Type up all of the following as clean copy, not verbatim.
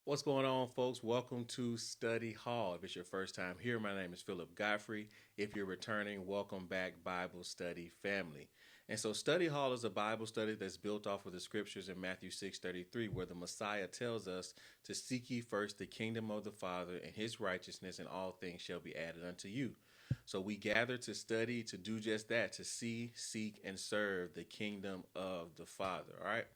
What's going on, folks? Welcome to Study Hall. If it's your first time here, my name is Philip Godfrey. If you're returning, welcome back, Bible Study family. And so, Study Hall is a Bible study that's built off of the scriptures in Matthew 6:33, where the Messiah tells us to seek ye first the kingdom of the Father and his righteousness, and all things shall be added unto you. So, we gather to study, to do just that, to see, seek, and serve the kingdom of the Father. All right.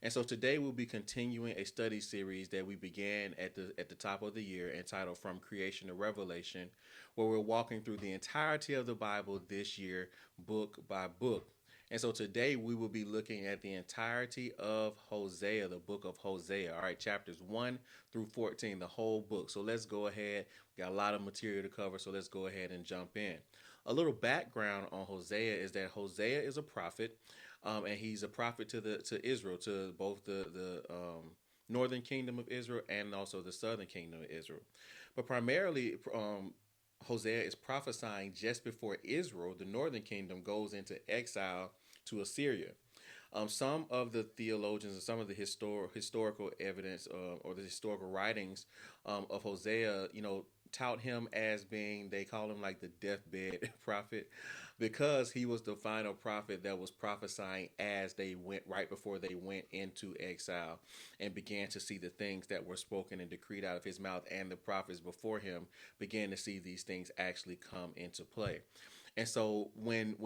And so today we'll be continuing a study series that we began at the top of the year entitled From Creation to Revelation, where we're walking through the entirety of the Bible this year, book by book. And so today we will be looking at the entirety of Hosea, the book of Hosea. All right, chapters 1 through 14, the whole book. So let's go ahead. We got a lot of material to cover, so let's go ahead and jump in. A little background on Hosea is that Hosea is a prophet, and he's a prophet to Israel, to both the northern kingdom of Israel and also the southern kingdom of Israel. But primarily, Hosea is prophesying just before Israel, the northern kingdom, goes into exile to Assyria. Some of the theologians and some of the historical evidence or the historical writings of Hosea, tout him as being, they call him like the deathbed prophet, because he was the final prophet that was prophesying as they went, right before they went into exile and began to see the things that were spoken and decreed out of his mouth, and the prophets before him began to see these things actually come into play. And so when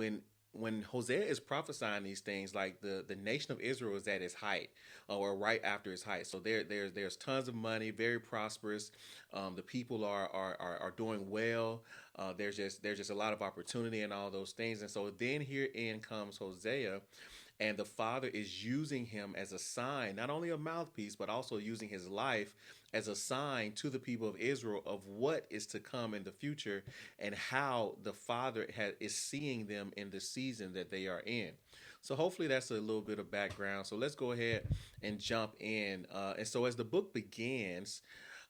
Hosea is prophesying these things, like the nation of Israel is at its height, or right after its height. So there's tons of money, very prosperous. The people are doing well. There's just a lot of opportunity and all those things. And so then here in comes Hosea, and the Father is using him as a sign, not only a mouthpiece, but also using his life as a sign to the people of Israel of what is to come in the future, and how the Father is seeing them in the season that they are in. So hopefully that's a little bit of background. So let's go ahead and jump in. And so as the book begins,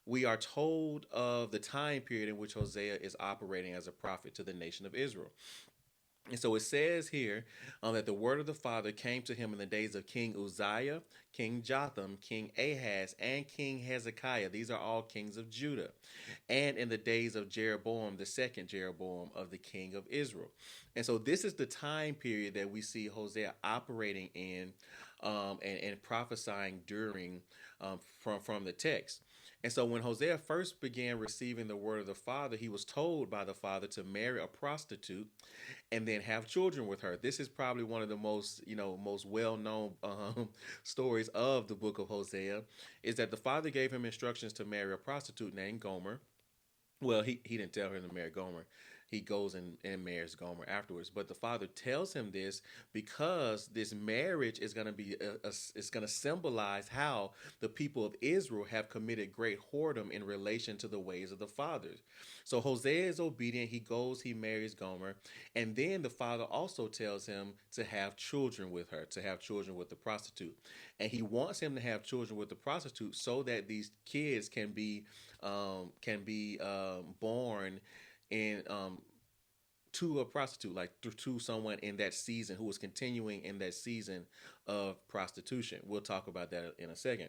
we are told of the time period in which Hosea is operating as a prophet to the nation of Israel. And so it says here that the word of the Father came to him in the days of King Uzziah, King Jotham, King Ahaz, and King Hezekiah. These are all kings of Judah. And in the days of Jeroboam, the second Jeroboam of the king of Israel. And so this is the time period that we see Hosea operating in, and prophesying during, from the text. And so when Hosea first began receiving the word of the Father, he was told by the Father to marry a prostitute and then have children with her. This is probably one of the most well-known stories of the book of Hosea, is that the Father gave him instructions to marry a prostitute named Gomer. Well, he didn't tell her to marry Gomer. He goes and marries Gomer afterwards. But the Father tells him this because this marriage is going to be it's going to symbolize how the people of Israel have committed great whoredom in relation to the ways of the fathers. So Hosea is obedient. He goes, he marries Gomer, and then the Father also tells him to have children with her, to have children with the prostitute, and he wants him to have children with the prostitute so that these kids can be born in, to a prostitute, like to someone in that season who was continuing in that season of prostitution. We'll talk about that in a second.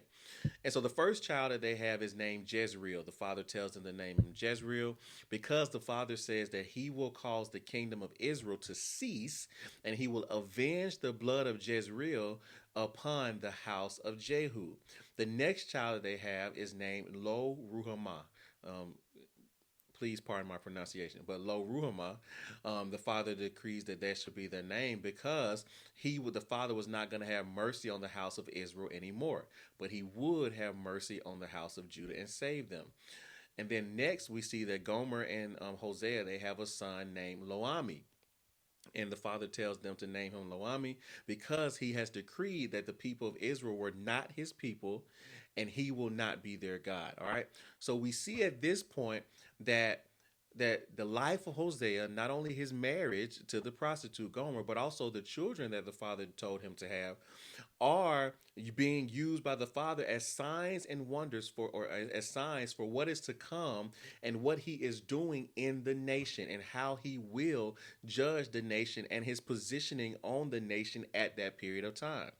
And so the first child that they have is named Jezreel. The Father tells them to name him Jezreel because the Father says that he will cause the kingdom of Israel to cease, and he will avenge the blood of Jezreel upon the house of Jehu. The next child that they have is named Lo Ruhamah. Um, please pardon my pronunciation, but Lo Ruhamah, the Father decrees that that should be their name because the Father was not going to have mercy on the house of Israel anymore, but he would have mercy on the house of Judah and save them. And then next we see that Gomer and Hosea, they have a son named Loami. And the Father tells them to name him Loami because he has decreed that the people of Israel were not his people and he will not be their God. All right. So we see at this point that the life of Hosea, not only his marriage to the prostitute Gomer, but also the children that the Father told him to have, are being used by the Father as signs and wonders for, or as signs for what is to come and what he is doing in the nation and how he will judge the nation and his positioning on the nation at that period of time.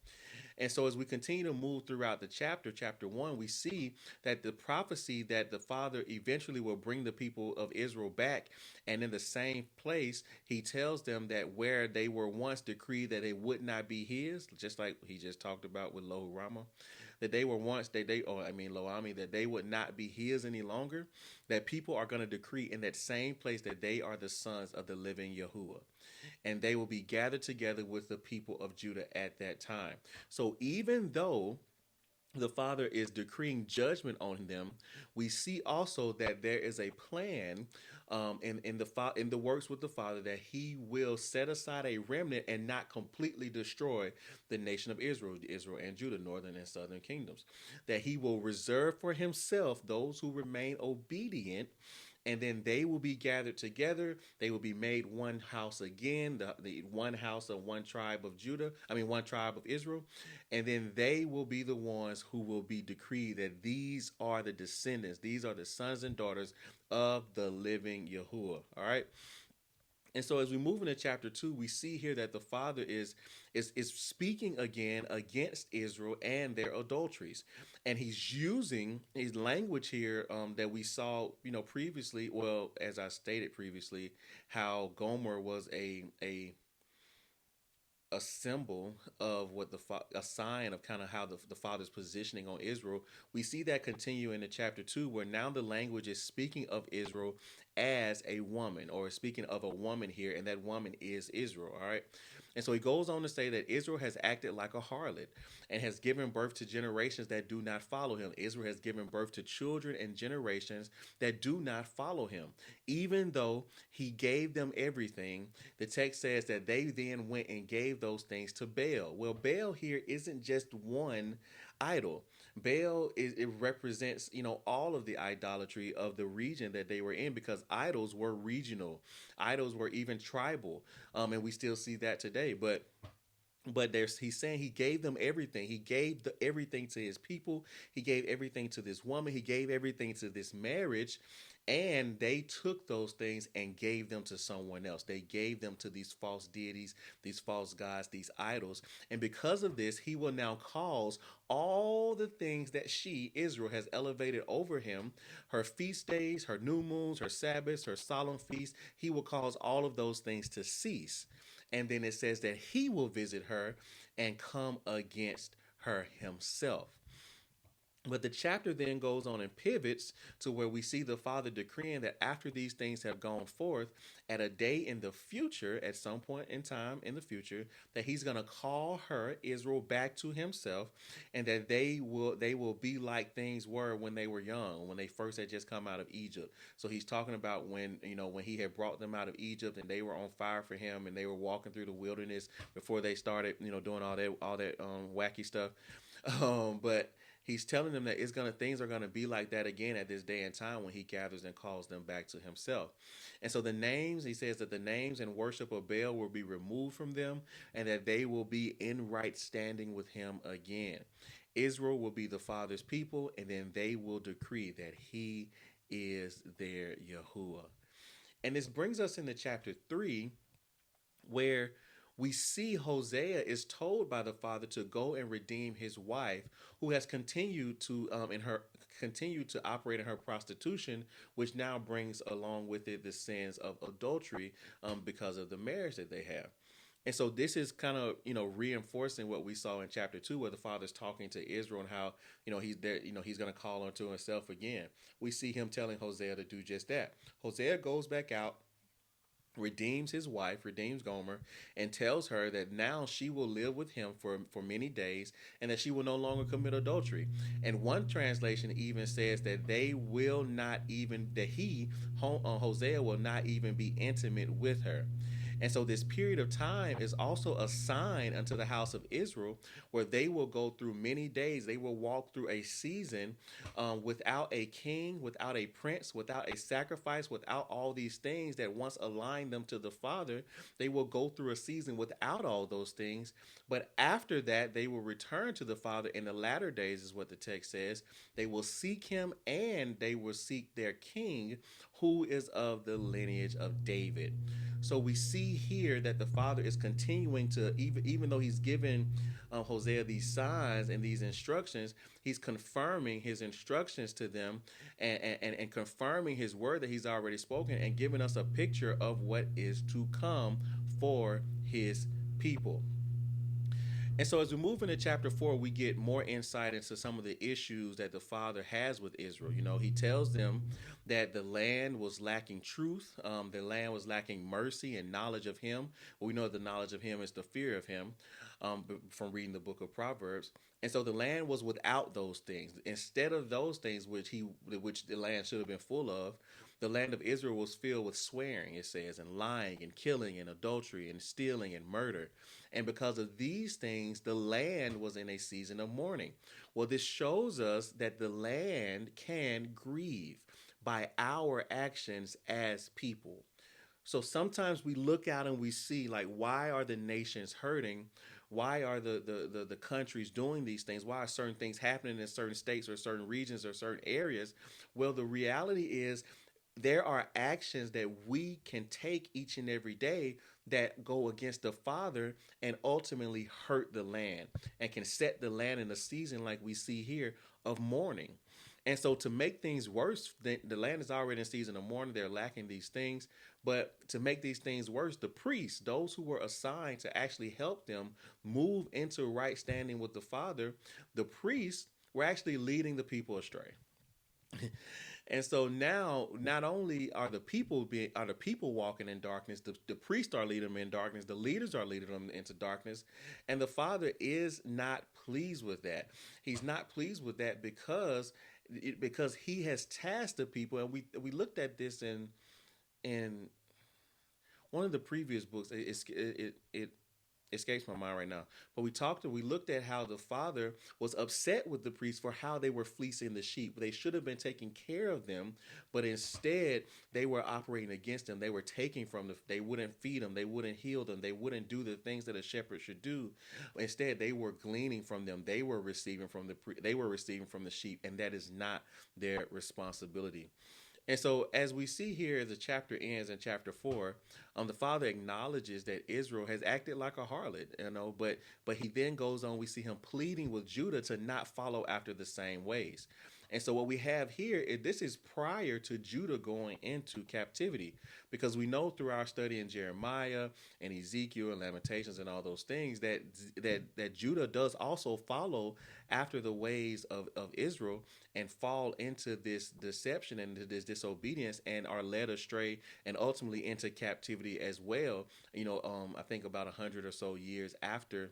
And so as we continue to move throughout the chapter 1, we see that the prophecy that the Father eventually will bring the people of Israel back, and in the same place, he tells them that where they were once decreed that it would not be his, just like he just talked about with Lohurama, that they were once Loami, that they would not be his any longer, that people are going to decree in that same place that they are the sons of the living Yahuwah, and they will be gathered together with the people of Judah at that time. So even though the Father is decreeing judgment on them, we see also that there is a plan in the works with the Father, that He will set aside a remnant and not completely destroy the nation of Israel and Judah, northern and southern kingdoms. That He will reserve for Himself those who remain obedient, and then they will be gathered together. They will be made one house again, the one house of one tribe of one tribe of Israel. And then they will be the ones who will be decreed that these are the descendants, these are the sons and daughters of the living Yahuwah. All right. And so as we move into chapter 2, we see here that the Father is speaking again against Israel and their adulteries. And he's using his language here that we saw, previously. Well, as I stated previously, how Gomer was a symbol of what a sign of kind of how the Father's positioning on Israel. We see that continue into chapter 2, where now the language is speaking of Israel as a woman, or speaking of a woman here, and that woman is Israel. All right. And so he goes on to say that Israel has acted like a harlot and has given birth to generations that do not follow him. Israel has given birth to children and generations that do not follow him. Even though he gave them everything, the text says that they then went and gave those things to Baal. Well, Baal here isn't just one idol. Baal it represents, all of the idolatry of the region that they were in, because idols were regional, idols were even tribal, and we still see that today. But he's saying he gave them everything. He gave everything to his people. He gave everything to this woman. He gave everything to this marriage. And they took those things and gave them to someone else. They gave them to these false deities, these false gods, these idols. And because of this, he will now cause all the things that she, Israel, has elevated over him, her feast days, her new moons, her Sabbaths, her solemn feasts, he will cause all of those things to cease. And then it says that he will visit her and come against her himself. But the chapter then goes on and pivots to where we see the Father decreeing that after these things have gone forth, at a day in the future, at some point in time in the future, that he's going to call her, Israel, back to himself, and that they will be like things were when they were young, when they first had just come out of Egypt. So he's talking about when he had brought them out of Egypt and they were on fire for him, and they were walking through the wilderness before they started, doing all that wacky stuff. But he's telling them that things are gonna be like that again at this day and time when he gathers and calls them back to himself. And so he says that the names and worship of Baal will be removed from them, and that they will be in right standing with him again. Israel will be the Father's people, and then they will decree that he is their Yahuwah. And this brings us into chapter 3, where we see Hosea is told by the Father to go and redeem his wife, who has continued to operate in her prostitution, which now brings along with it the sins of adultery because of the marriage that they have. And so this is kind of, reinforcing what we saw in chapter 2, where the Father's talking to Israel and how, he's there, he's going to call unto himself again. We see him telling Hosea to do just that. Hosea goes back out, redeems his wife, redeems Gomer, and tells her that now she will live with him for many days, and that she will no longer commit adultery. And one translation even says that Hosea will not even be intimate with her. And so this period of time is also a sign unto the house of Israel, where they will go through many days. They will walk through a season without a king, without a prince, without a sacrifice, without all these things that once aligned them to the Father. They will go through a season without all those things. But after that, they will return to the Father in the latter days, is what the text says. They will seek him, and they will seek their king, who is of the lineage of David. So we see see here that the Father is continuing to, even though he's given Hosea these signs and these instructions, he's confirming his instructions to them, and confirming his word that he's already spoken, and giving us a picture of what is to come for his people. And so, as we move into chapter 4, we get more insight into some of the issues that the Father has with Israel. He tells them that the land was lacking truth, the land was lacking mercy and knowledge of Him. Well, we know the knowledge of Him is the fear of Him, from reading the book of Proverbs. And so the land was without those things. Instead of those things which the land should have been full of, the land of Israel was filled with swearing, it says, and lying and killing and adultery and stealing and murder. And because of these things, the land was in a season of mourning. Well, this shows us that the land can grieve by our actions as people. So sometimes we look out and we see, like, why are the nations hurting? Why are the countries doing these things? Why are certain things happening in certain states or certain regions or certain areas? Well, the reality is there are actions that we can take each and every day that go against the Father and ultimately hurt the land, and can set the land in a season like we see here of mourning. And so, to make things worse, the land is already in a season of mourning. They're lacking these things. But to make these things worse, the priests, those who were assigned to actually help them move into right standing with the Father, the priests were actually leading the people astray. And so now, not only are the people walking in darkness, the priests are leading them in darkness, the leaders are leading them into darkness, and the Father is not pleased with that. He's not pleased with that because He has tasked the people, and we looked at this in one of the previous books. It escapes my mind right now. But we looked at how the Father was upset with the priests for how they were fleecing the sheep. They should have been taking care of them, but instead they were operating against them. They were taking from them. They wouldn't feed them. They wouldn't heal them. They wouldn't do the things that a shepherd should do. Instead, they were gleaning from them. They were receiving from the sheep, and that is not their responsibility. And so, as we see here, as the chapter ends in chapter 4, the Father acknowledges that Israel has acted like a harlot, but he then goes on. We see him pleading with Judah to not follow after the same ways. And so, what we have here is this is prior to Judah going into captivity, because we know through our study in Jeremiah and Ezekiel and Lamentations and all those things that Judah does also follow after the ways of Israel, and fall into this deception and this disobedience, and are led astray and ultimately into captivity as well. I think about 100 or so years after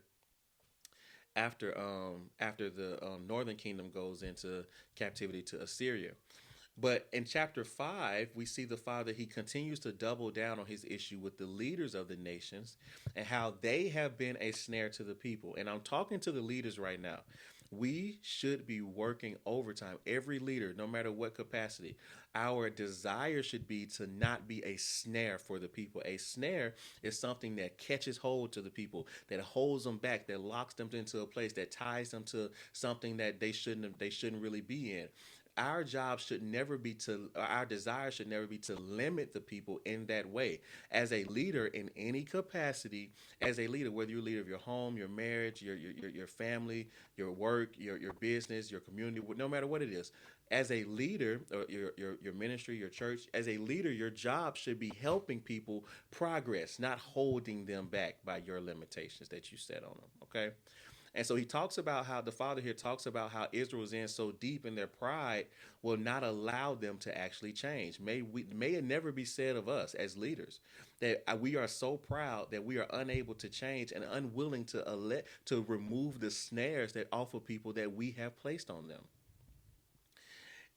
the northern kingdom goes into captivity to Assyria. But in chapter 5, we see the Father, he continues to double down on his issue with the leaders of the nations and how they have been a snare to the people. And I'm talking to the leaders right now. We should be working overtime. Every leader, no matter what capacity, our desire should be to not be a snare for the people. A snare is something that catches hold to the people, that holds them back, that locks them into a place, that ties them to something that they shouldn't really be in. Our job should never be our desire should never be to limit the people in that way. As a leader in any capacity, as a leader, whether you're a leader of your home, your marriage, your family, your work, your business, your community, no matter what it is, as a leader, or your ministry, your church, as a leader, your job should be helping people progress, not holding them back by your limitations that you set on them. Okay. And so he talks about how the Father here talks about how Israel is in so deep in their pride will not allow them to actually change. May it never be said of us as leaders that we are so proud that we are unable to change and unwilling to remove the snares that awful people that we have placed on them.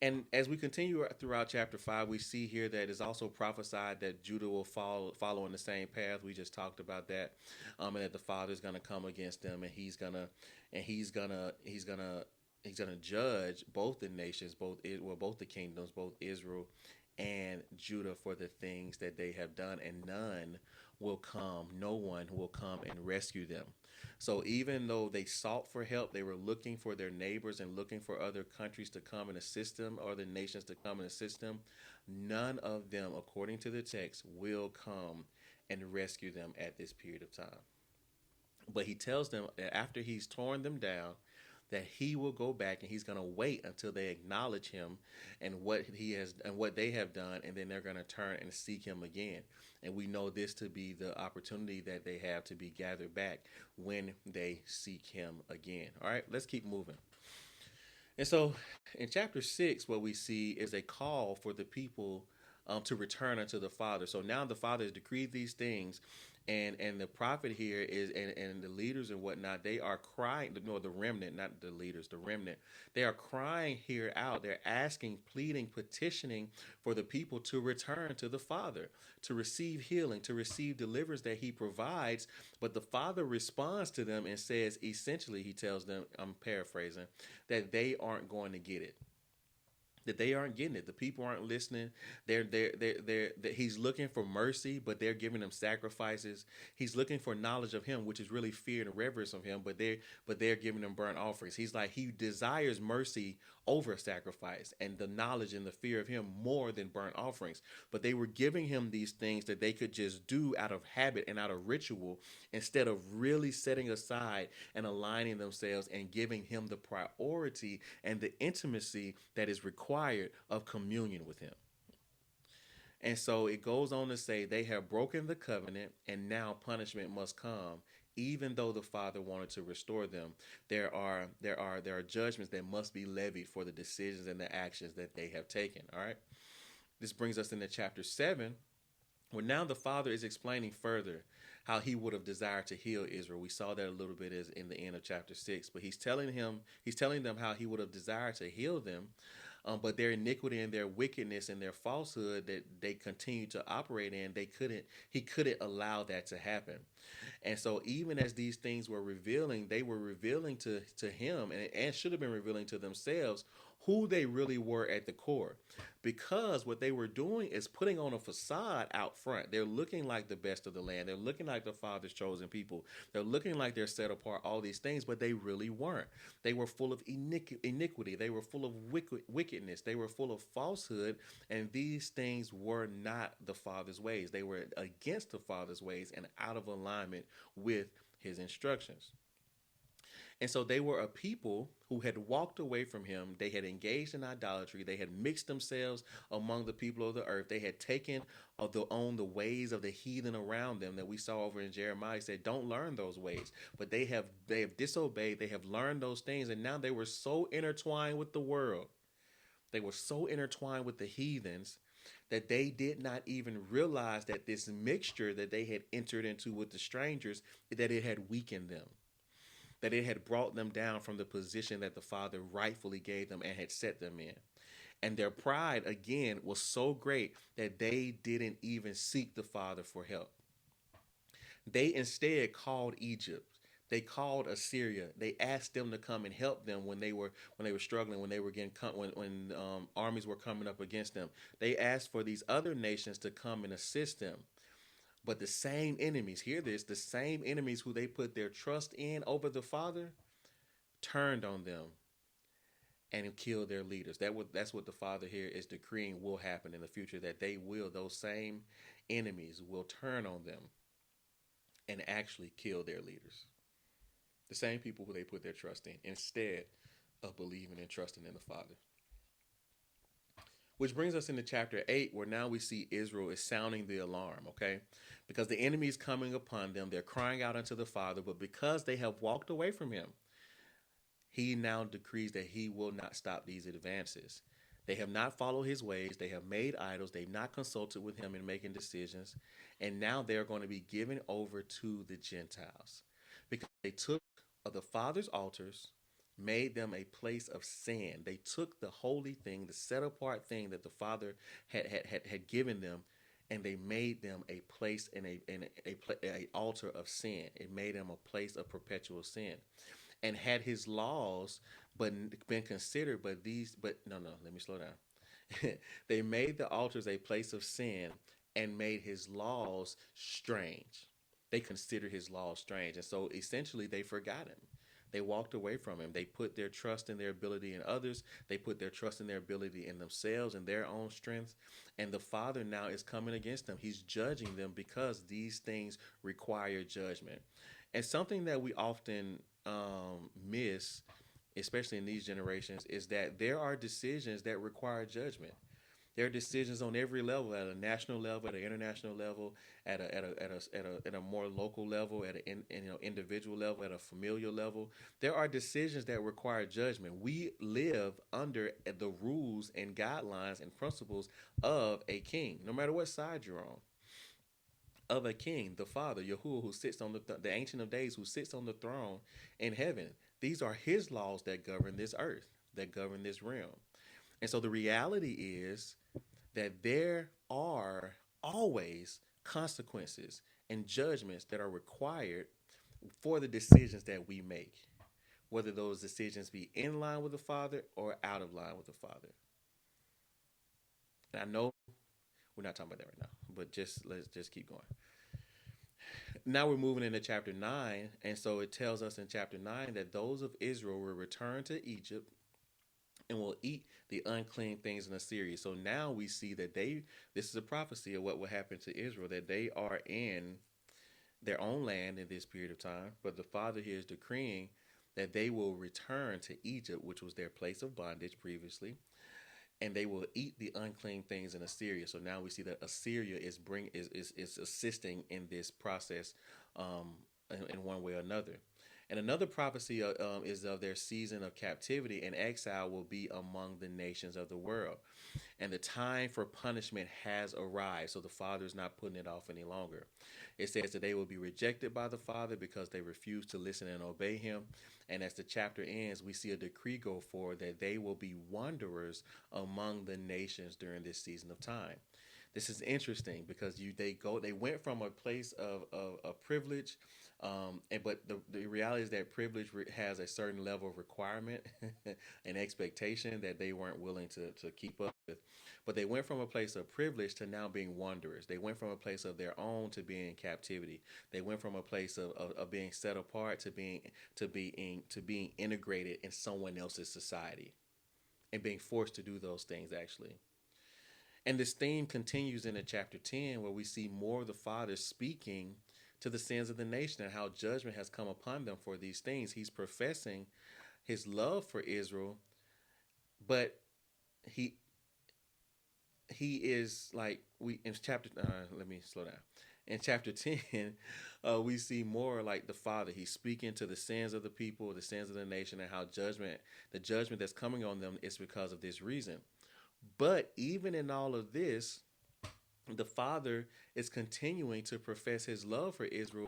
And as we continue throughout chapter 5, we see here that it's also prophesied that Judah will follow in the same path. We just talked about that, and that the Father is going to come against them, and he's gonna judge both the nations, both the kingdoms, both Israel and Judah, for the things that they have done, and no one will come and rescue them. So even though they sought for help, they were looking for their neighbors and looking for other countries to come and assist them, or the nations to come and assist them, none of them, according to the text, will come and rescue them at this period of time. But he tells them that after he's torn them down, that he will go back and he's going to wait until they acknowledge him and what he has and what they have done, and then they're going to turn and seek him again. And we know this to be the opportunity that they have to be gathered back when they seek him again. All right, let's keep moving. And so in chapter 6, what we see is a call for the people to return unto the Father. So now the Father has decreed these things, and the prophet here is and the leaders and whatnot, they are crying, no, the remnant, not the leaders, the remnant, they are crying here out. They're asking, pleading, petitioning for the people to return to the Father, to receive healing, to receive deliverance that he provides. But the Father responds to them and says, essentially, he tells them, I'm paraphrasing, that they aren't going to get it, that they aren't getting it. The people aren't listening. He's looking for mercy, but they're giving him sacrifices. He's looking for knowledge of him, which is really fear and reverence of him, but they're giving him burnt offerings. He's like, he desires mercy over sacrifice and the knowledge and the fear of him more than burnt offerings. But they were giving him these things that they could just do out of habit and out of ritual, instead of really setting aside and aligning themselves and giving him the priority and the intimacy that is required of communion with him. And so it goes on to say they have broken the covenant and now punishment must come. Even though the Father wanted to restore them, there are judgments that must be levied for the decisions and the actions that they have taken. All right. This brings us into chapter 7, where now the Father is explaining further how he would have desired to heal Israel. We saw that a little bit as in the end of chapter 6, but he's telling them how he would have desired to heal them, but their iniquity and their wickedness and their falsehood that they continue to operate in, he couldn't allow that to happen. And so even as these things were revealing, they were revealing to him, and should have been revealing to themselves, who they really were at the core. Because what they were doing is putting on a facade out front. They're looking like the best of the land. They're looking like the Father's chosen people. They're looking like they're set apart, all these things, but they really weren't. They were full of iniquity. They were full of wickedness. They were full of falsehood, and these things were not the Father's ways. They were against the Father's ways and out of alignment with his instructions. And so they were a people who had walked away from him. They had engaged in idolatry. They had mixed themselves among the people of the earth. They had taken on the ways of the heathen around them that we saw over in Jeremiah. He said, don't learn those ways. But they have disobeyed. They have learned those things. And now they were so intertwined with the world. They were so intertwined with the heathens that they did not even realize that this mixture that they had entered into with the strangers, that it had weakened them, that it had brought them down from the position that the Father rightfully gave them and had set them in. And their pride, again, was so great that they didn't even seek the Father for help. They instead called Egypt. They called Assyria. They asked them to come and help them when they were struggling, when they were when armies were coming up against them. They asked for these other nations to come and assist them. But the same enemies, hear this, the same enemies who they put their trust in over the Father turned on them and killed their leaders. That's what the Father here is decreeing will happen in the future, that those same enemies will turn on them and actually kill their leaders. The same people who they put their trust in, instead of believing and trusting in the Father. Which brings us into chapter 8, where now we see Israel is sounding the alarm, okay? Because the enemy is coming upon them. They're crying out unto the Father, but because they have walked away from him, he now decrees that he will not stop these advances. They have not followed his ways. They have made idols. They've not consulted with him in making decisions. And now they're going to be given over to the Gentiles, because they took the Father's altars, made them a place of sin. They took the holy thing, the set apart thing that the Father had given them, and they made them a place in a altar of sin. It made them a place of perpetual sin, and had his laws been considered, but let me slow down. They made the altars a place of sin and made his laws strange. They considered his laws strange, and so essentially they forgot him. They walked away from him. They put their trust in their ability in others. They put their trust in their ability in themselves and their own strength. And the Father now is coming against them. He's judging them because these things require judgment. And something that we often miss, especially in these generations, is that there are decisions that require judgment. There are decisions on every level, at a national level, at an international level, at a more local level, at an individual level, at a familial level. There are decisions that require judgment. We live under the rules and guidelines and principles of a king, no matter what side you're on. Of a king, the Father, Yahuwah, who sits on the Ancient of Days, who sits on the throne in heaven. These are His laws that govern this earth, that govern this realm. And so the reality is that there are always consequences and judgments that are required for the decisions that we make, whether those decisions be in line with the Father or out of line with the Father. And I know we're not talking about that right now, but let's just keep going. Now we're moving into chapter 9, and so it tells us in chapter 9 that those of Israel will return to Egypt and will eat the unclean things in Assyria. So now we see that this is a prophecy of what will happen to Israel, that they are in their own land in this period of time. But the Father here is decreeing that they will return to Egypt, which was their place of bondage previously, and they will eat the unclean things in Assyria. So now we see that Assyria is assisting in this process in one way or another. And another prophecy is of their season of captivity and exile will be among the nations of the world. And the time for punishment has arrived. So the Father is not putting it off any longer. It says that they will be rejected by the Father because they refuse to listen and obey Him. And as the chapter ends, we see a decree go forward that they will be wanderers among the nations during this season of time. This is interesting because they went from a place of privilege, but the reality is that privilege has a certain level of requirement and expectation that they weren't willing to keep up with. But they went from a place of privilege to now being wanderers. They went from a place of their own to being in captivity. They went from a place of being set apart to being integrated in someone else's society and being forced to do those things actually. And this theme continues into chapter 10, where we see more of the Father speaking to the sins of the nation and how judgment has come upon them for these things. He's professing His love for Israel, but he is like we in chapter. Let me slow down. In chapter 10, we see more like the Father. He's speaking to the sins of the people, the sins of the nation, and how the judgment that's coming on them is because of this reason. But even in all of this, the Father is continuing to profess His love for Israel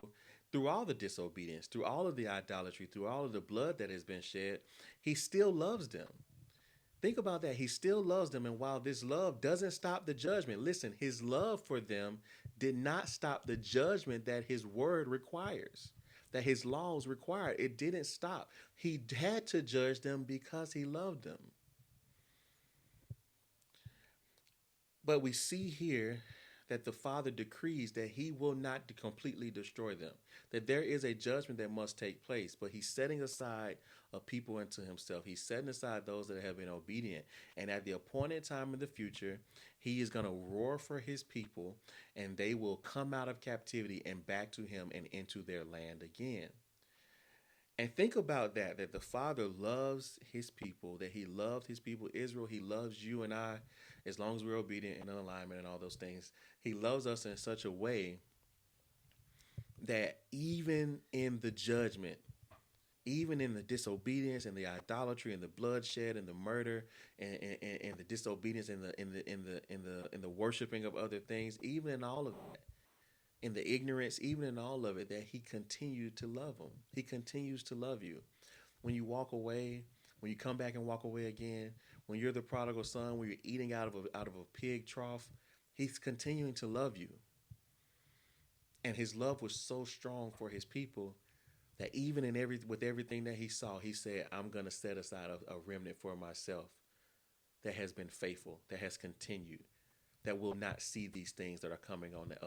through all the disobedience, through all of the idolatry, through all of the blood that has been shed. He still loves them. Think about that. He still loves them. And while this love doesn't stop the judgment, listen, His love for them did not stop the judgment that His word requires, that His laws require. It didn't stop. He had to judge them because He loved them. But we see here that the Father decrees that He will not completely destroy them, that there is a judgment that must take place, but He's setting aside a people unto Himself. He's setting aside those that have been obedient. And at the appointed time in the future, He is going to roar for His people, and they will come out of captivity and back to Him and into their land again. And think about that the Father loves His people, that He loved His people, Israel. He loves you and I, as long as we're obedient and in alignment and all those things. He loves us in such a way that even in the judgment, even in the disobedience and the idolatry and the bloodshed and the murder and the disobedience and the worshiping of other things, even in all of that, in the ignorance, even in all of it, that He continued to love them. He continues to love you. When you walk away, when you come back and walk away again, when you're the prodigal son, when you're eating out of a pig trough, He's continuing to love you. And His love was so strong for His people that even with everything that He saw, He said, I'm going to set aside a remnant for myself that has been faithful, that has continued, that will not see these things that are coming on the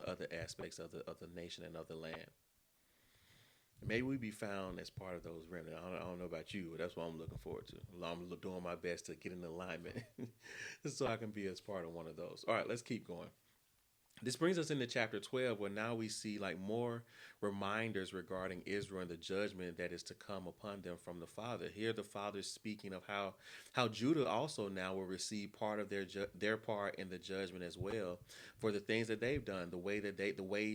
other aspects of the nation and of the land. Maybe we be found as part of those remnant. I don't know about you, but that's what I'm looking forward to. I'm doing my best to get in alignment so I can be as part of one of those. All right, let's keep going. This brings us into chapter 12, where now we see like more reminders regarding Israel and the judgment that is to come upon them from the Father. Here the Father is speaking of how Judah also now will receive part of their part in the judgment as well, for the things that they've done, the ways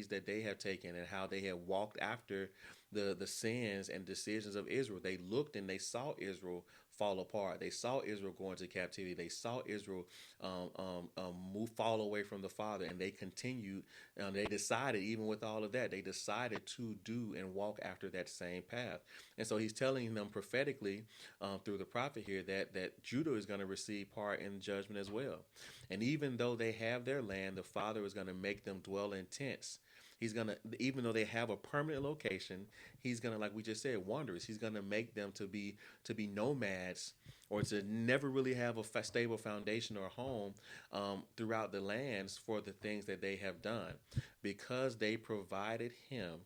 that they have taken, and how they have walked after the sins and decisions of Israel. They looked and they saw Israel fall apart. They saw Israel go into captivity. They saw Israel fall away from the Father, and they continued. They decided, even with all of that, they decided to do and walk after that same path. And so he's telling them prophetically through the prophet here that Judah is going to receive part in judgment as well. And even though they have their land, the Father is going to make them dwell in tents. He's going to, even though they have a permanent location, he's going to, like we just said, wanderers. He's going to make them to be nomads, or to never really have a stable foundation or home throughout the lands for the things that they have done. Because they provided him,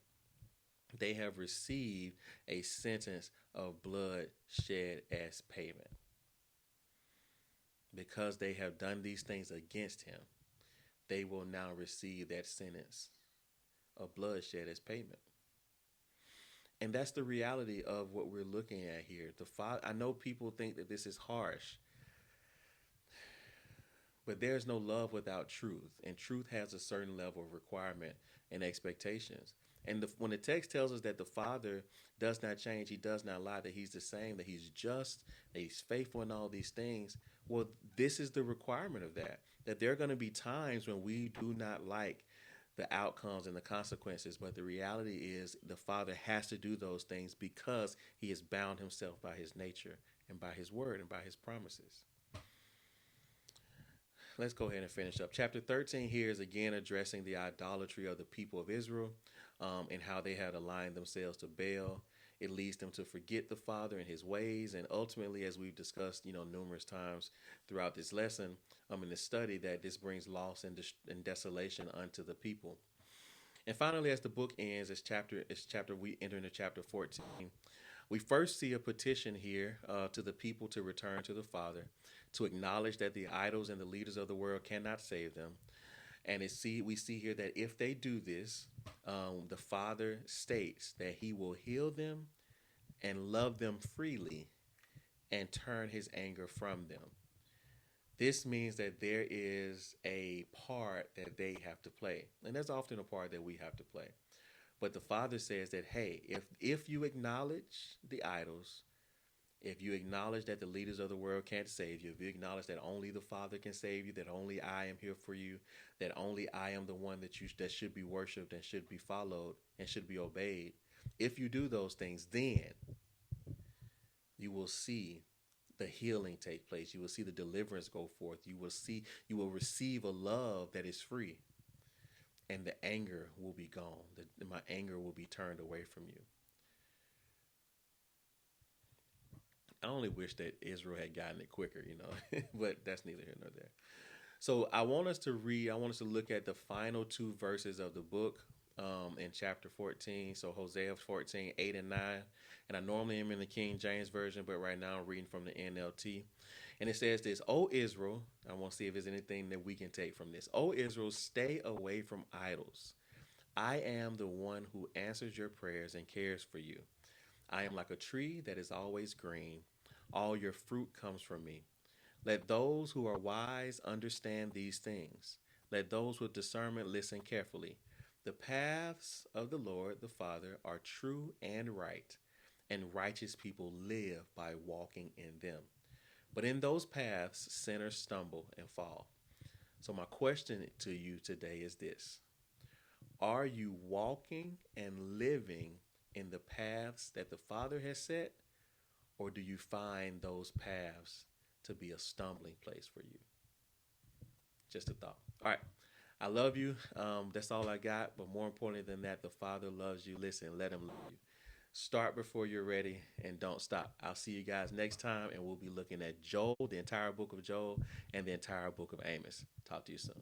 they have received a sentence of blood shed as payment. Because they have done these things against him, they will now receive that sentence of bloodshed as payment. And that's the reality of what we're looking at here. I know people think that this is harsh, but there's no love without truth, and truth has a certain level of requirement and expectations. And when the text tells us that the Father does not change, he does not lie, that he's the same, that he's just, that he's faithful in all these things, well, this is the requirement of that. That there are going to be times when we do not like the outcomes and the consequences, but the reality is the Father has to do those things because he has bound himself by his nature and by his word and by his promises. Let's go ahead and finish up. Chapter 13 here is again addressing the idolatry of the people of Israel and how they had aligned themselves to Baal. It leads them to forget the Father and his ways. And ultimately, as we've discussed, numerous times throughout this lesson, in this study, that this brings loss and desolation unto the people. And finally, as the book ends, we enter into chapter 14. We first see a petition here to the people to return to the Father, to acknowledge that the idols and the leaders of the world cannot save them. And we see here that if they do this, the Father states that he will heal them and love them freely and turn his anger from them. This means that there is a part that they have to play. And there's often a part that we have to play. But the Father says that, hey, if you acknowledge the idols, if you acknowledge that the leaders of the world can't save you, if you acknowledge that only the Father can save you, that only I am here for you, that only I am the one that should be worshipped and should be followed and should be obeyed, if you do those things, then you will see the healing take place. You will see the deliverance go forth. You will receive a love that is free, and the anger will be gone. My anger will be turned away from you. I only wish that Israel had gotten it quicker, but that's neither here nor there. So I want us to look at the final two verses of the book in chapter 14. So Hosea 14, 8 and 9. And I normally am in the King James Version, but right now I'm reading from the NLT. And it says this: O Israel, I want to see if there's anything that we can take from this. O Israel, stay away from idols. I am the one who answers your prayers and cares for you. I am like a tree that is always green. All your fruit comes from me. Let those who are wise understand these things. Let those with discernment listen carefully. The paths of the Lord the Father are true and right, and righteous people live by walking in them. But in those paths, sinners stumble and fall. So my question to you today is this: are you walking and living in the paths that the Father has set, or do you find those paths to be a stumbling place for you? Just a thought. All right. I love you. That's all I got. But more importantly than that, the Father loves you. Listen, let him love you. Start before you're ready and don't stop. I'll see you guys next time, and we'll be looking at Joel, the entire book of Joel, and the entire book of Amos. Talk to you soon.